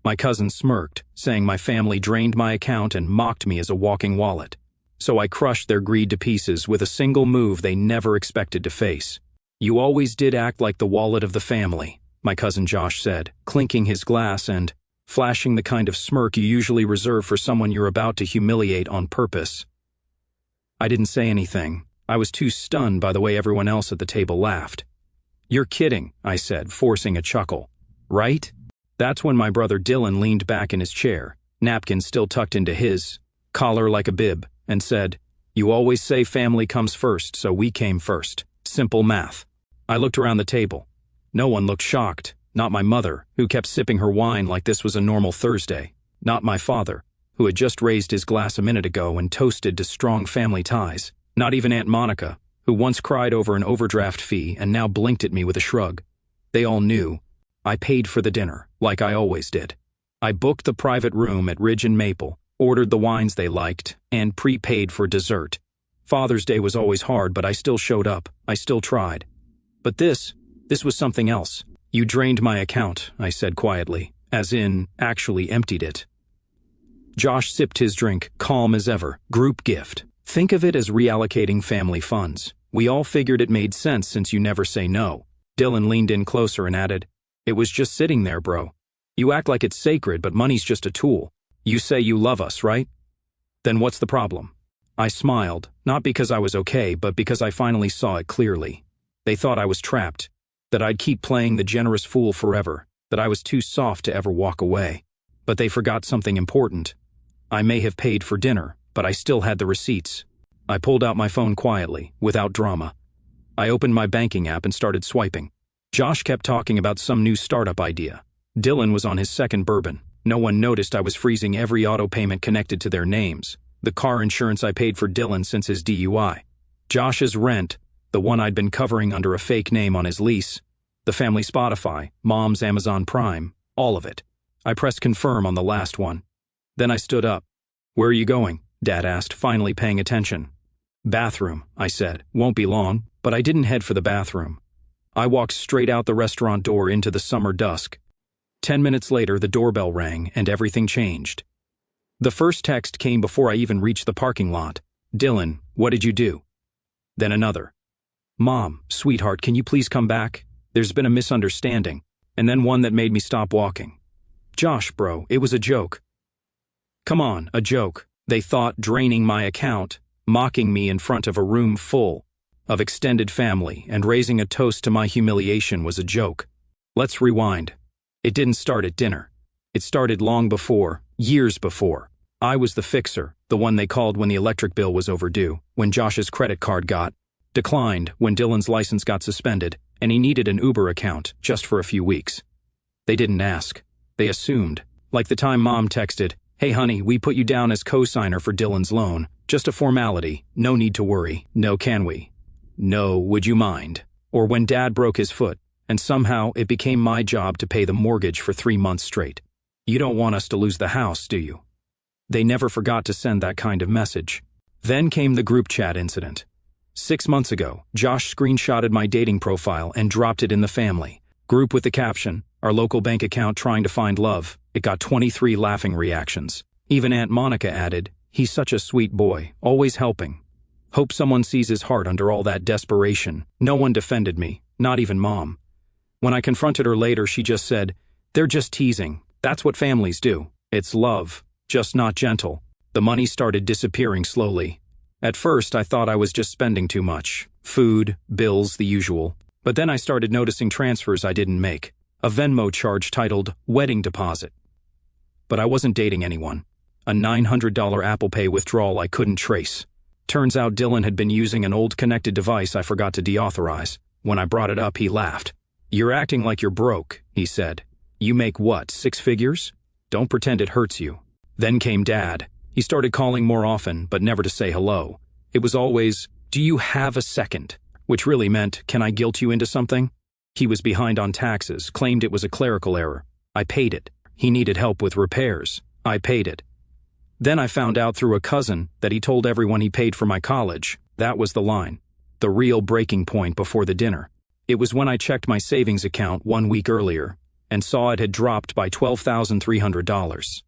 My cousin smirked, saying my family drained my account and mocked me as a walking wallet. So I crushed their greed to pieces with a single move they never expected to face. "You always did act like the wallet of the family," my cousin Josh said, clinking his glass and flashing the kind of smirk you usually reserve for someone you're about to humiliate on purpose. I didn't say anything. I was too stunned by the way everyone else at the table laughed. "You're kidding," I said, forcing a chuckle. "Right?" That's when my brother Dylan leaned back in his chair, napkin still tucked into his collar like a bib, and said, "You always say family comes first, so we came first. Simple math." I looked around the table. No one looked shocked. Not my mother, who kept sipping her wine like this was a normal Thursday. Not my father, who had just raised his glass a minute ago and toasted to strong family ties. Not even Aunt Monica, who once cried over an overdraft fee and now blinked at me with a shrug. They all knew. I paid for the dinner, like I always did. I booked the private room at Ridge and Maple, ordered the wines they liked, and prepaid for dessert. Father's Day was always hard, but I still showed up. I still tried. But this was something else. "You drained my account," I said quietly, as in, actually emptied it. Josh sipped his drink, calm as ever. "Group gift. Think of it as reallocating family funds. We all figured it made sense since you never say no." Dylan leaned in closer and added, "It was just sitting there, bro. You act like it's sacred, but money's just a tool. You say you love us, right? Then what's the problem?" I smiled, not because I was okay, but because I finally saw it clearly. They thought I was trapped, that I'd keep playing the generous fool forever, that I was too soft to ever walk away. But they forgot something important. I may have paid for dinner, but I still had the receipts. I pulled out my phone quietly, without drama. I opened my banking app and started swiping. Josh kept talking about some new startup idea. Dylan was on his second bourbon. No one noticed I was freezing every auto payment connected to their names. The car insurance I paid for Dylan since his DUI. Josh's rent, the one I'd been covering under a fake name on his lease. The family Spotify, Mom's Amazon Prime, all of it. I pressed confirm on the last one. Then I stood up. "Where are you going?" Dad asked, finally paying attention. "Bathroom," I said. "Won't be long." But I didn't head for the bathroom. I walked straight out the restaurant door into the summer dusk. 10 minutes later, the doorbell rang and everything changed. The first text came before I even reached the parking lot. "Dylan, what did you do?" Then another. "Mom, sweetheart, can you please come back? There's been a misunderstanding." And then one that made me stop walking. "Josh, bro, it was a joke." Come on, a joke. They thought draining my account, mocking me in front of a room full of extended family, and raising a toast to my humiliation was a joke. Let's rewind. It didn't start at dinner. It started long before, years before. I was the fixer, the one they called when the electric bill was overdue, when Josh's credit card got declined, when Dylan's license got suspended, and he needed an Uber account just for a few weeks. They didn't ask. They assumed. Like the time Mom texted, "Hey honey, we put you down as co-signer for Dylan's loan. Just a formality. No need to worry. No, can we? No, would you mind?" Or when Dad broke his foot, and somehow it became my job to pay the mortgage for 3 months straight. "You don't want us to lose the house, do you?" They never forgot to send that kind of message. Then came the group chat incident. 6 months ago, Josh screenshotted my dating profile and dropped it in the family group with the caption, "Our local bank account trying to find love." It got 23 laughing reactions. Even Aunt Monica added, "He's such a sweet boy, always helping. Hope someone sees his heart under all that desperation." No one defended me, not even Mom. When I confronted her later, she just said, "They're just teasing. That's what families do. It's love, just not gentle." The money started disappearing slowly. At first, I thought I was just spending too much. Food, bills, the usual. But then I started noticing transfers I didn't make. A Venmo charge titled "Wedding Deposit." But I wasn't dating anyone. A $900 Apple Pay withdrawal I couldn't trace. Turns out Dylan had been using an old connected device I forgot to deauthorize. When I brought it up, he laughed. "You're acting like you're broke," he said. "You make what, 6 figures? Don't pretend it hurts you." Then came Dad. He started calling more often, but never to say hello. It was always, "Do you have a second?" Which really meant, "Can I guilt you into something?" He was behind on taxes, claimed it was a clerical error. I paid it. He needed help with repairs. I paid it. Then I found out through a cousin that he told everyone he paid for my college. That was the line. The real breaking point before the dinner. It was when I checked my savings account 1 week earlier, and saw it had dropped by $12,300.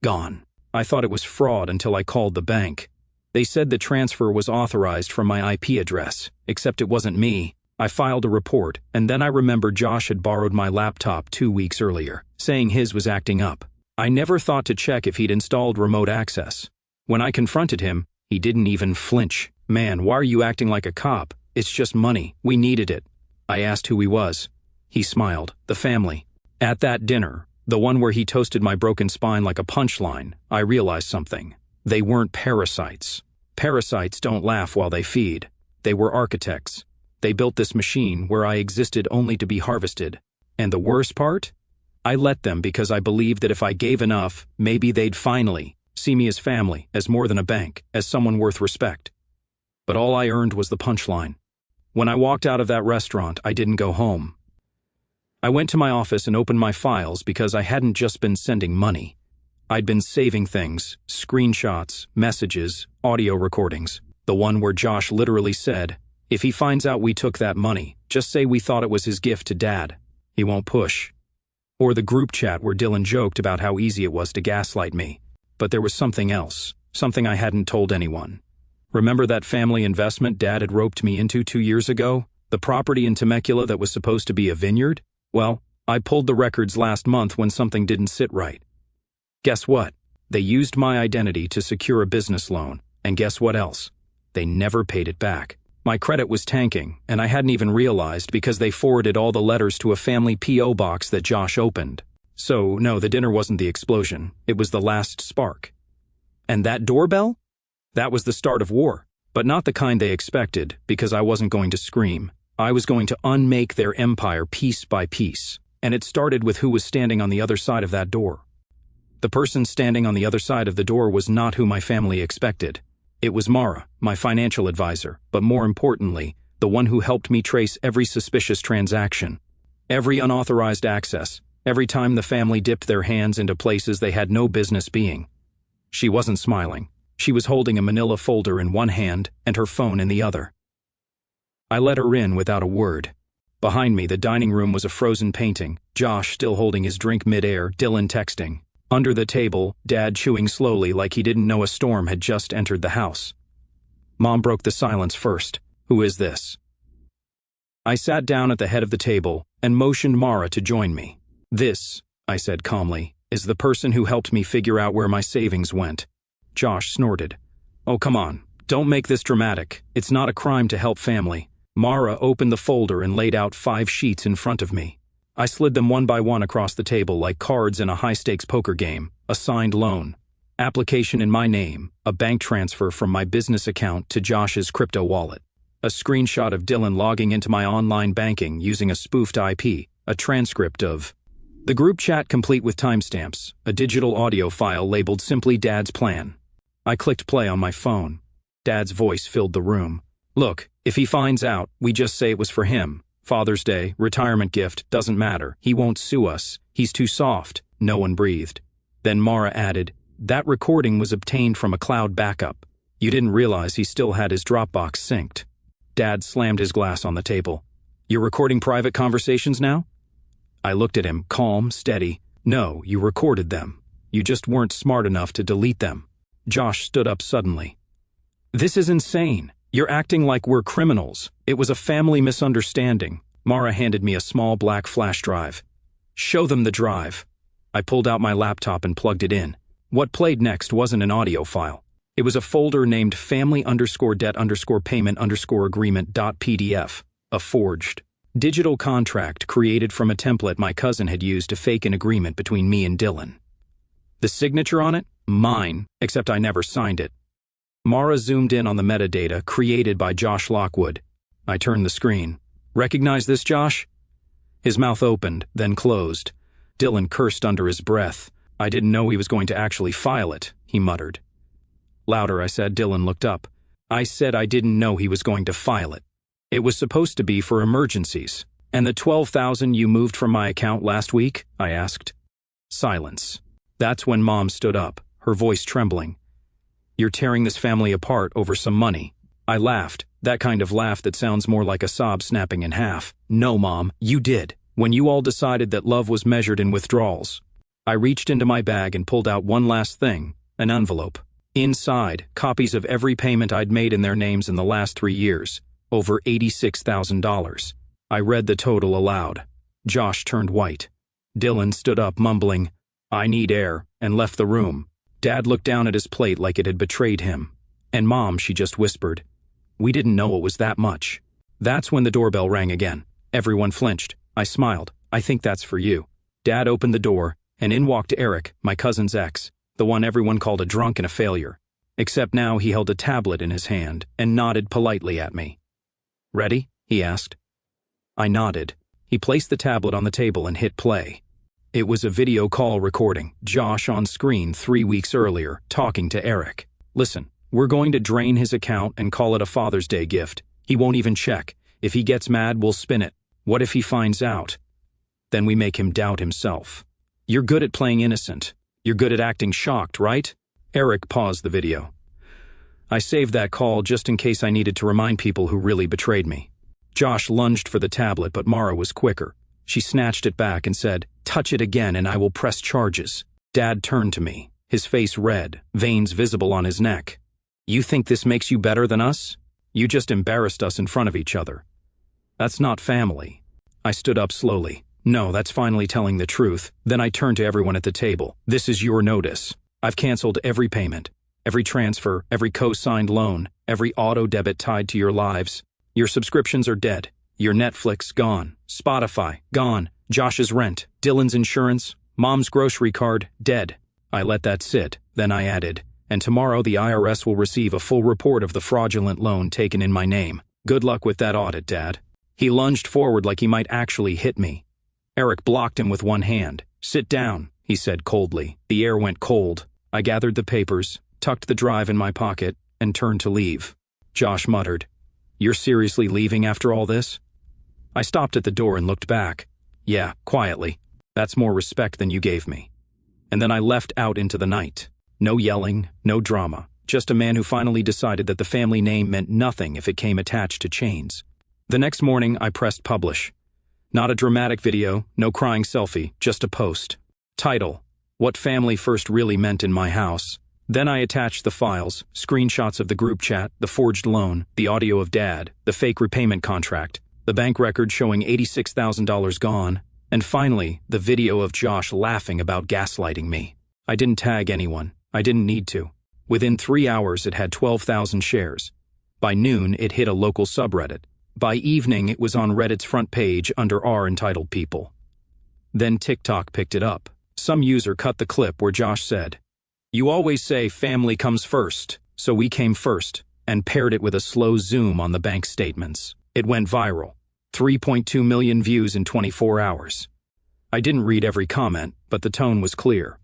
Gone. I thought it was fraud until I called the bank. They said the transfer was authorized from my IP address, except it wasn't me. I filed a report, and then I remembered Josh had borrowed my laptop 2 weeks earlier, saying his was acting up. I never thought to check if he'd installed remote access. When I confronted him, he didn't even flinch. "Man, why are you acting like a cop? It's just money. We needed it." I asked who he was. He smiled. "The family." At that dinner, the one where he toasted my broken spine like a punchline, I realized something. They weren't parasites. Parasites don't laugh while they feed. They were architects. They built this machine where I existed only to be harvested. And the worst part? I let them because I believed that if I gave enough, maybe they'd finally see me as family, as more than a bank, as someone worth respect. But all I earned was the punchline. When I walked out of that restaurant, I didn't go home. I went to my office and opened my files because I hadn't just been sending money. I'd been saving things, screenshots, messages, audio recordings. The one where Josh literally said, "If he finds out we took that money, just say we thought it was his gift to Dad. He won't push." Or the group chat where Dylan joked about how easy it was to gaslight me. But there was something else, something I hadn't told anyone. Remember that family investment Dad had roped me into 2 years ago? The property in Temecula that was supposed to be a vineyard? Well, I pulled the records last month when something didn't sit right. Guess what? They used my identity to secure a business loan, and guess what else? They never paid it back. My credit was tanking, and I hadn't even realized because they forwarded all the letters to a family P.O. box that Josh opened. So, no, the dinner wasn't the explosion. It was the last spark. And that doorbell? That was the start of war. But not the kind they expected, because I wasn't going to scream. I was going to unmake their empire piece by piece. And it started with who was standing on the other side of that door. The person standing on the other side of the door was not who my family expected. It was Mara, my financial advisor, but more importantly, the one who helped me trace every suspicious transaction, every unauthorized access, every time the family dipped their hands into places they had no business being. She wasn't smiling. She was holding a manila folder in one hand and her phone in the other. I let her in without a word. Behind me, the dining room was a frozen painting, Josh still holding his drink midair, Dylan texting. Under the table, Dad chewing slowly like he didn't know a storm had just entered the house. Mom broke the silence first. "Who is this?" I sat down at the head of the table and motioned Mara to join me. "This," I said calmly, "is the person who helped me figure out where my savings went." Josh snorted. "Oh, come on. Don't make this dramatic. It's not a crime to help family." Mara opened the folder and laid out 5 sheets in front of me. I slid them one by one across the table like cards in a high-stakes poker game. A signed loan, application in my name, a bank transfer from my business account to Josh's crypto wallet, a screenshot of Dylan logging into my online banking using a spoofed IP, a transcript of the group chat complete with timestamps, a digital audio file labeled simply Dad's plan. I clicked play on my phone. Dad's voice filled the room. "Look, if he finds out, we just say it was for him. Father's Day, retirement gift, doesn't matter. He won't sue us. He's too soft." No one breathed. Then Mara added, "That recording was obtained from a cloud backup. You didn't realize he still had his Dropbox synced." Dad slammed his glass on the table. "You're recording private conversations now?" I looked at him, calm, steady. "No, you recorded them. You just weren't smart enough to delete them." Josh stood up suddenly. "This is insane. You're acting like we're criminals. It was a family misunderstanding." Mara handed me a small black flash drive. "Show them the drive." I pulled out my laptop and plugged it in. What played next wasn't an audio file. It was a folder named family_debt_payment_agreement.pdf, a forged digital contract created from a template my cousin had used to fake an agreement between me and Dylan. The signature on it? Mine, except I never signed it. Mara zoomed in on the metadata created by Josh Lockwood. I turned the screen. "Recognize this, Josh?" His mouth opened, then closed. Dylan cursed under his breath. "I didn't know he was going to actually file it," he muttered. Louder, I said. Dylan looked up. "I said I didn't know he was going to file it. It was supposed to be for emergencies." "And the $12,000 you moved from my account last week?" I asked. Silence. That's when Mom stood up, her voice trembling. "You're tearing this family apart over some money." I laughed, that kind of laugh that sounds more like a sob snapping in half. "No, Mom, you did. When you all decided that love was measured in withdrawals. I reached into my bag and pulled out one last thing, an envelope. Inside, copies of every payment I'd made in their names in the last 3 years, over $86,000. I read the total aloud. Josh turned white. Dylan stood up, mumbling, "I need air," and left the room. Dad looked down at his plate like it had betrayed him. And Mom, she just whispered, "We didn't know it was that much." That's when the doorbell rang again. Everyone flinched. I smiled. "I think that's for you." Dad opened the door, and in walked Eric, my cousin's ex, the one everyone called a drunk and a failure. Except now he held a tablet in his hand and nodded politely at me. "Ready?" he asked. I nodded. He placed the tablet on the table and hit play. It was a video call recording, Josh on screen 3 weeks earlier, talking to Eric. "Listen, we're going to drain his account and call it a Father's Day gift. He won't even check. If he gets mad, we'll spin it. What if he finds out? Then we make him doubt himself. You're good at playing innocent. You're good at acting shocked, right?" Eric paused the video. I saved that call just in case I needed to remind people who really betrayed me. Josh lunged for the tablet, but Mara was quicker. She snatched it back and said, "Touch it again and I will press charges." Dad turned to me, his face red, veins visible on his neck. "You think this makes you better than us? You just embarrassed us in front of each other. That's not family." I stood up slowly. "No, that's finally telling the truth." Then I turned to everyone at the table. "This is your notice. I've canceled every payment, every transfer, every co-signed loan, every auto debit tied to your lives. Your subscriptions are dead. Your Netflix gone. Spotify gone. Josh's rent, Dylan's insurance, Mom's grocery card dead." I let that sit. Then I added, "And tomorrow the IRS will receive a full report of the fraudulent loan taken in my name. Good luck with that audit, Dad." He lunged forward like he might actually hit me. Eric blocked him with one hand. "Sit down," he said coldly. The air went cold. I gathered the papers, tucked the drive in my pocket, and turned to leave. Josh muttered, "You're seriously leaving after all this?" I stopped at the door and looked back. "Yeah, quietly. That's more respect than you gave me." And then I left out into the night. No yelling, no drama. Just a man who finally decided that the family name meant nothing if it came attached to chains. The next morning, I pressed publish. Not a dramatic video, no crying selfie, just a post. Title, "What Family First Really Meant in My House." Then I attached the files, screenshots of the group chat, the forged loan, the audio of Dad, the fake repayment contract, the bank record showing $86,000 gone, and finally, the video of Josh laughing about gaslighting me. I didn't tag anyone. I didn't need to. Within 3 hours, it had 12,000 shares. By noon, it hit a local subreddit. By evening, it was on Reddit's front page under our entitled people. Then TikTok picked it up. Some user cut the clip where Josh said, "You always say family comes first, so we came first," and paired it with a slow zoom on the bank statements. It went viral. 3.2 million views in 24 hours. I didn't read every comment, but the tone was clear.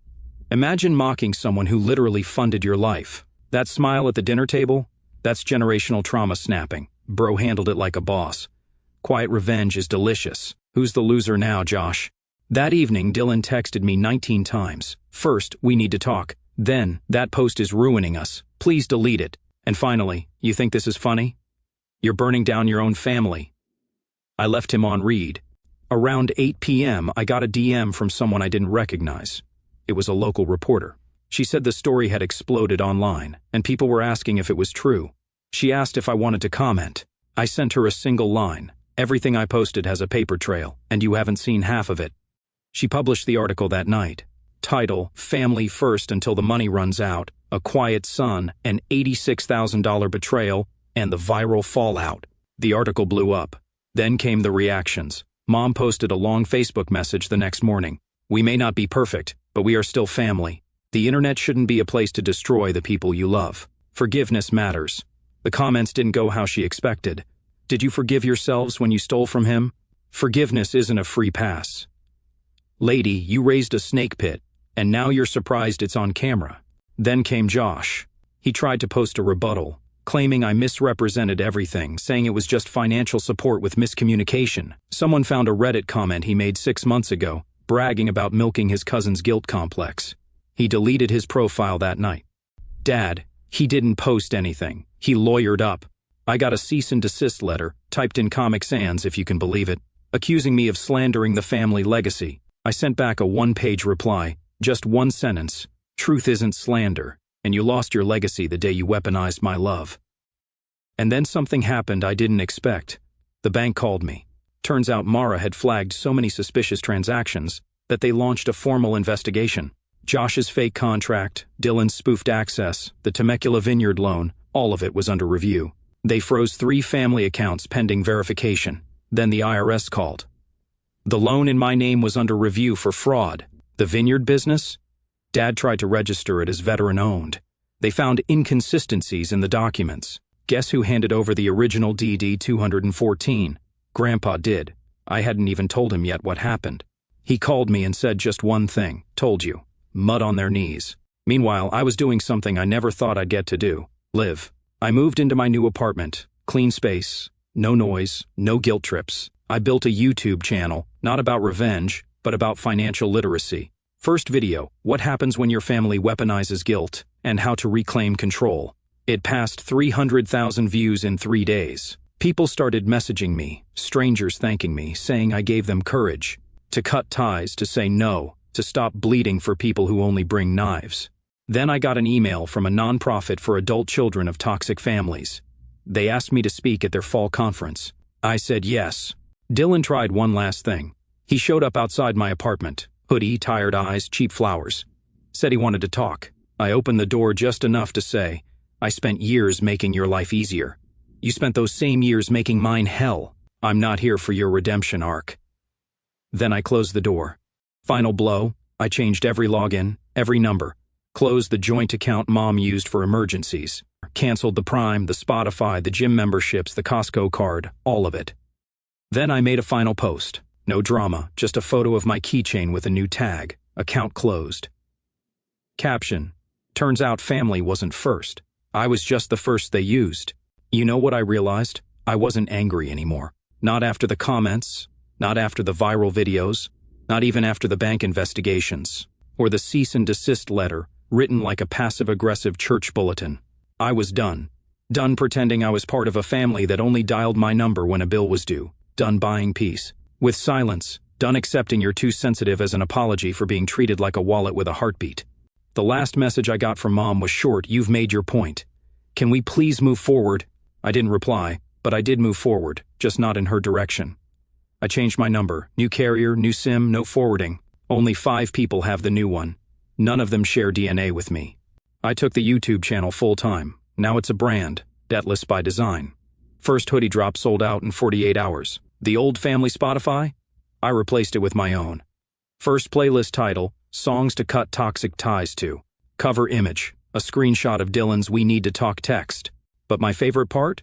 Imagine mocking someone who literally funded your life. That smile at the dinner table? That's generational trauma snapping. Bro handled it like a boss. Quiet revenge is delicious. Who's the loser now, Josh? That evening, Dylan texted me 19 times. First, "We need to talk." Then, "That post is ruining us. Please delete it." And finally, "You think this is funny? You're burning down your own family." I left him on read. Around 8 p.m., I got a DM from someone I didn't recognize. It was a local reporter. She said the story had exploded online, and people were asking if it was true. She asked if I wanted to comment. I sent her a single line. "Everything I posted has a paper trail, and you haven't seen half of it." She published the article that night. Title, "Family First Until the Money Runs Out, A Quiet Son, an $86,000 Betrayal, and the Viral Fallout." The article blew up. Then came the reactions. Mom posted a long Facebook message the next morning. "We may not be perfect, but we are still family. The internet shouldn't be a place to destroy the people you love. Forgiveness matters." The comments didn't go how she expected. "Did you forgive yourselves when you stole from him? Forgiveness isn't a free pass. Lady, you raised a snake pit, and now you're surprised it's on camera." Then came Josh. He tried to post a rebuttal, claiming I misrepresented everything, saying it was just financial support with miscommunication. Someone found a Reddit comment he made 6 months ago, bragging about milking his cousin's guilt complex. He deleted his profile that night. Dad, he didn't post anything. He lawyered up. I got a cease and desist letter, typed in Comic Sans if you can believe it. accusing me of slandering the family legacy. I sent back a one-page reply, just one sentence: truth isn't slander, and you lost your legacy the day you weaponized my love. And then something happened I didn't expect. The bank called me. Turns out Mara had flagged so many suspicious transactions that they launched a formal investigation. Josh's fake contract, Dylan's spoofed access, the Temecula Vineyard loan, all of it was under review. They froze 3 family accounts pending verification. Then the IRS called. The loan in my name was under review for fraud. The vineyard business? Dad tried to register it as veteran-owned. They found inconsistencies in the documents. Guess who handed over the original DD 214? Grandpa did. I hadn't even told him yet what happened. He called me and said just one thing: told you. Mud on their knees. Meanwhile, I was doing something I never thought I'd get to do: live. I moved into my new apartment. Clean space. No noise. No guilt trips. I built a YouTube channel, not about revenge, but about financial literacy. First video: what happens when your family weaponizes guilt, and how to reclaim control. It passed 300,000 views in 3 days. People started messaging me, strangers thanking me, saying I gave them courage. To cut ties, to say no, to stop bleeding for people who only bring knives. Then I got an email from a nonprofit for adult children of toxic families. They asked me to speak at their fall conference. I said yes. Dylan tried one last thing. He showed up outside my apartment, hoodie, tired eyes, cheap flowers. Said he wanted to talk. I opened the door just enough to say, I spent years making your life easier. You spent those same years making mine hell. I'm not here for your redemption arc. Then I closed the door. Final blow: I changed every login, every number. Closed the joint account Mom used for emergencies. Canceled the Prime, the Spotify, the gym memberships, the Costco card, all of it. Then I made a final post. No drama, just a photo of my keychain with a new tag: account closed. Caption: turns out family wasn't first. I was just the first they used. You know what I realized? I wasn't angry anymore. Not after the comments, not after the viral videos, not even after the bank investigations, or the cease and desist letter written like a passive-aggressive church bulletin. I was done. Done pretending I was part of a family that only dialed my number when a bill was due. Done buying peace. With silence. Done accepting you're too sensitive as an apology for being treated like a wallet with a heartbeat. The last message I got from Mom was short: you've made your point. Can we please move forward? I didn't reply, but I did move forward, just not in her direction. I changed my number. New carrier, new SIM, no forwarding. Only 5 people have the new one. None of them share DNA with me. I took the YouTube channel full-time. Now it's a brand, debtless by design. First hoodie drop sold out in 48 hours. The old family Spotify? I replaced it with my own. First playlist title: Songs to Cut Toxic Ties To. Cover image: a screenshot of Dylan's "We Need to Talk" text. But my favorite part?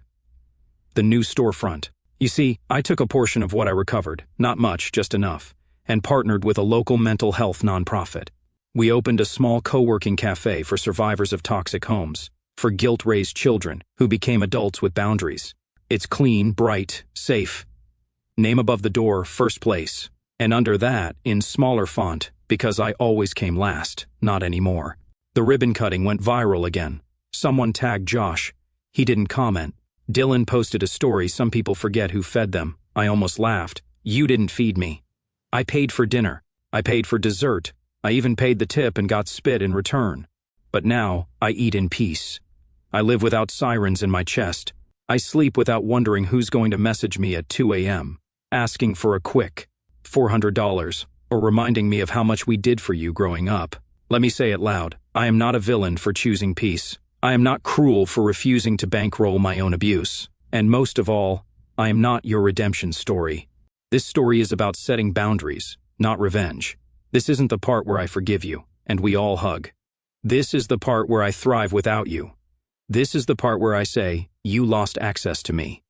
The new storefront. You see, I took a portion of what I recovered, not much, just enough, and partnered with a local mental health nonprofit. We opened a small co-working cafe for survivors of toxic homes, for guilt-raised children who became adults with boundaries. It's clean, bright, safe. Name above the door: first place. And under that, in smaller font, because I always came last, not anymore. The ribbon cutting went viral again. Someone tagged Josh. He didn't comment. Dylan posted a story. Some people forget who fed them. I almost laughed. You didn't feed me. I paid for dinner. I paid for dessert. I even paid the tip and got spit in return. But now, I eat in peace. I live without sirens in my chest. I sleep without wondering who's going to message me at 2 a.m., asking for a quick $400, or reminding me of how much we did for you growing up. Let me say it loud. I am not a villain for choosing peace. I am not cruel for refusing to bankroll my own abuse. And most of all, I am not your redemption story. This story is about setting boundaries, not revenge. This isn't the part where I forgive you, and we all hug. This is the part where I thrive without you. This is the part where I say, you lost access to me.